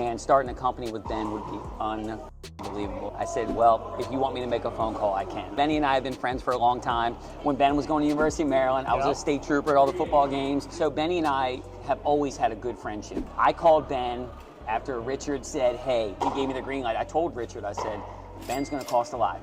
man, starting a company with Ben would be unbelievable. I said, well, if you want me to make a phone call, I can. Benny and I have been friends for a long time. When Ben was going to University of Maryland, I was a state trooper at all the football games. So Benny and I have always had a good friendship. I called Ben after Richard said, hey, he gave me the green light. I told Richard, I said, Ben's gonna cost a lot,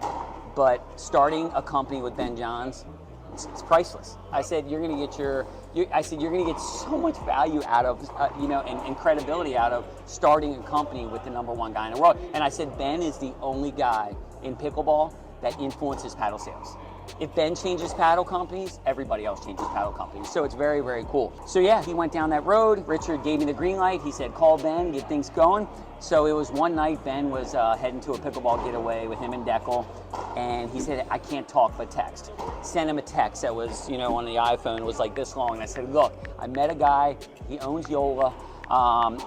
but starting a company with Ben Johns, it's priceless. I said, you're gonna get you're gonna get so much value out of, and credibility out of starting a company with the #1 guy in the world. And I said, Ben is the only guy in pickleball that influences paddle sales. If Ben changes paddle companies, everybody else changes paddle companies. So it's very, very cool. So yeah, he went down that road. Richard gave me the green light. He said, call Ben, get things going. So it was one night, Ben was heading to a pickleball getaway with him and Deckel. And he said, I can't talk but text. Sent him a text that was, on the iPhone, it was like this long. And I said, look, I met a guy, he owns Yola.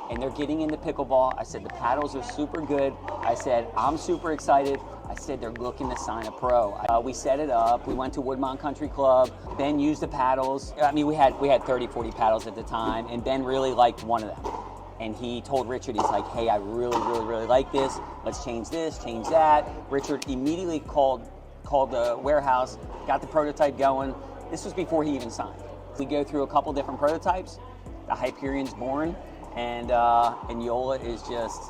And they're getting into pickleball. I said, the paddles are super good. I said, I'm super excited. I said, they're looking to sign a pro. We set it up. We went to Woodmont Country Club. Ben used the paddles. I mean, we had 30, 40 paddles at the time, and Ben really liked one of them. And he told Richard, he's like, hey, I really, really, really like this. Let's change this, change that. Richard immediately called the warehouse, got the prototype going. This was before he even signed. We go through a couple different prototypes. The Hyperion's born. And Yola is just,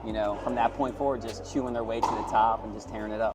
from that point forward, just chewing their way to the top and just tearing it up.